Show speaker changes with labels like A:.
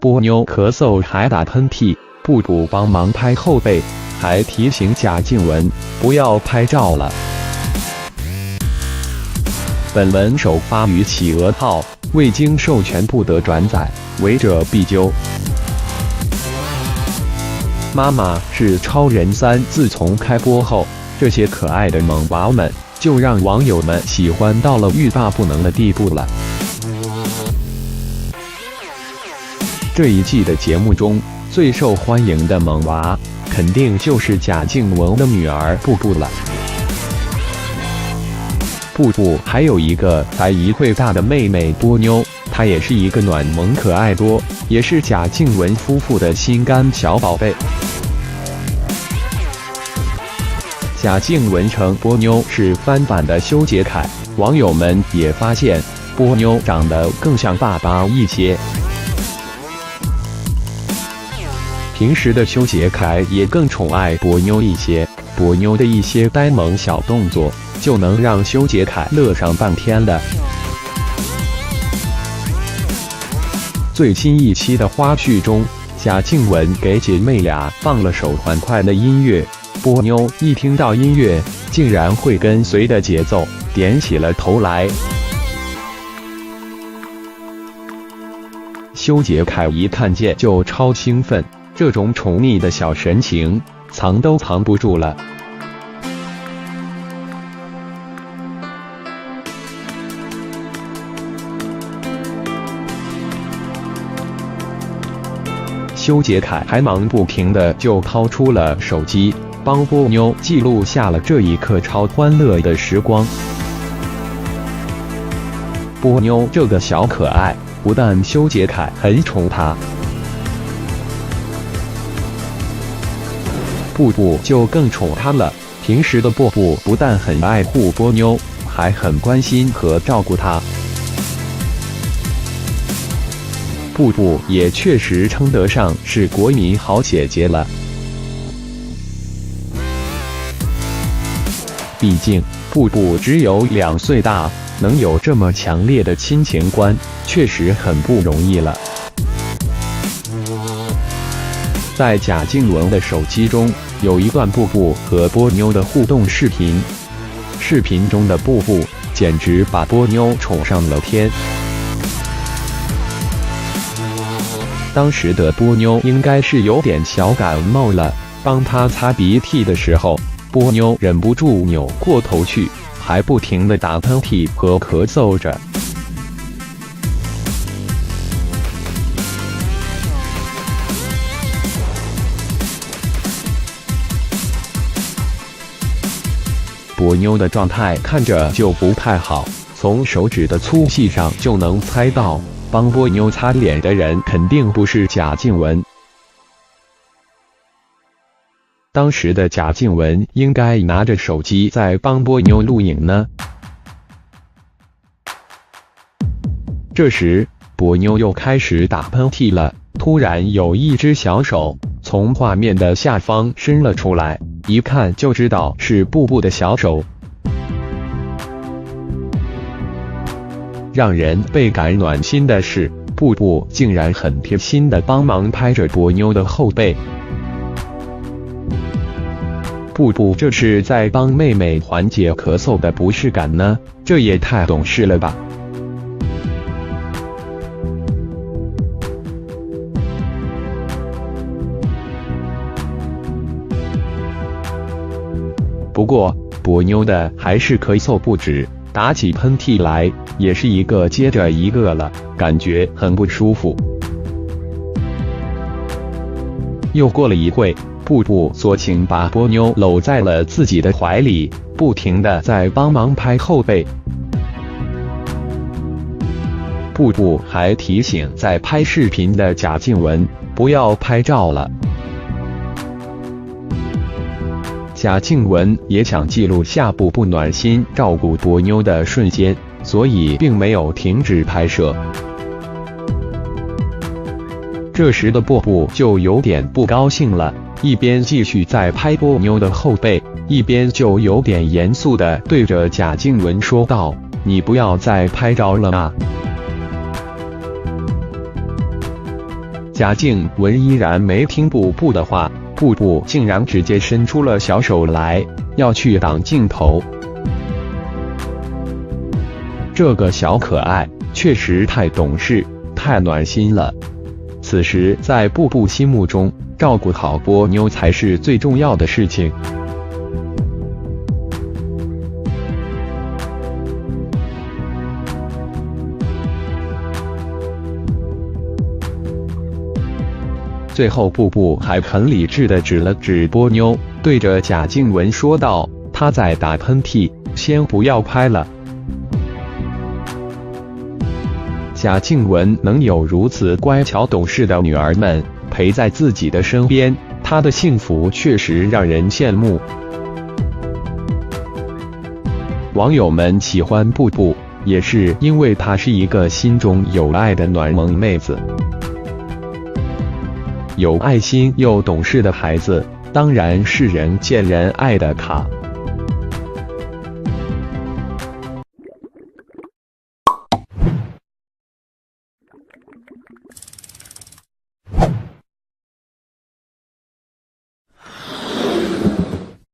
A: 波妞咳嗽还打喷嚏，布布帮忙拍后背，还提醒贾静雯不要拍照了。本文首发于企鹅号，未经授权不得转载，违者必究。妈妈是超人3自从开播后，这些可爱的萌娃们就让网友们喜欢到了欲罢不能的地步了。这一季的节目中最受欢迎的萌娃，肯定就是贾静雯的女儿布布了。布布还有一个才1岁大的妹妹波妞，她也是一个暖萌可爱多，也是贾静雯夫妇的心肝小宝贝。贾静雯称波妞是翻版的修杰楷，网友们也发现波妞长得更像爸爸一些。平时的修杰楷也更宠爱波妞一些，波妞的一些呆萌小动作就能让修杰楷乐上半天了。最新一期的花絮中，贾静雯给姐妹俩放了首欢快的音乐，波妞一听到音乐，竟然会跟随的节奏点起了头来。修杰楷一看见就超兴奋，这种宠溺的小神情藏都藏不住了。修杰楷还忙不停的就掏出了手机，帮波妞记录下了这一刻超欢乐的时光。波妞这个小可爱，不但修杰楷很宠她，布布就更宠她了。平时的布布不但很爱护波妞，还很关心和照顾她。布布也确实称得上是国民好姐姐了。毕竟布布只有2岁大，能有这么强烈的亲情观，确实很不容易了。在贾静雯的手机中，有一段布布和波妞的互动视频，视频中的布布简直把波妞宠上了天。当时的波妞应该是有点小感冒了，帮她擦鼻涕的时候，波妞忍不住扭过头去，还不停地打喷嚏和咳嗽着。波妞的状态看着就不太好，从手指的粗细上就能猜到，帮波妞擦脸的人肯定不是贾静雯。当时的贾静雯应该拿着手机在帮波妞录影呢。这时，波妞又开始打喷嚏了，突然有一只小手从画面的下方伸了出来，一看就知道是布布的小手。让人倍感暖心的是，布布竟然很贴心的帮忙拍着波妞的后背。布布这是在帮妹妹缓解咳嗽的不适感呢，这也太懂事了吧。不过波妞的还是咳嗽不止，打起喷嚏来也是一个接着一个了，感觉很不舒服。又过了一会，布布索性把波妞搂在了自己的怀里，不停地在帮忙拍后背。布布还提醒在拍视频的贾静雯不要拍照了。贾静雯也想记录下布布暖心照顾波妞的瞬间，所以并没有停止拍摄。这时的布布就有点不高兴了，一边继续在拍波妞的后背，一边就有点严肃地对着贾静雯说道：“你不要再拍照了啊！”贾静雯依然没听布布的话，布布竟然直接伸出了小手来，要去挡镜头。这个小可爱确实太懂事，太暖心了。此时在布布心目中，照顾好波妞才是最重要的事情。最后，布布还很理智地指了指波妞，对着贾静雯说道：“她在打喷嚏，先不要拍了。”贾静雯能有如此乖巧懂事的女儿们陪在自己的身边，她的幸福确实让人羡慕。网友们喜欢布布，也是因为她是一个心中有爱的暖萌妹子。有爱心又懂事的孩子，当然是人见人爱的卡。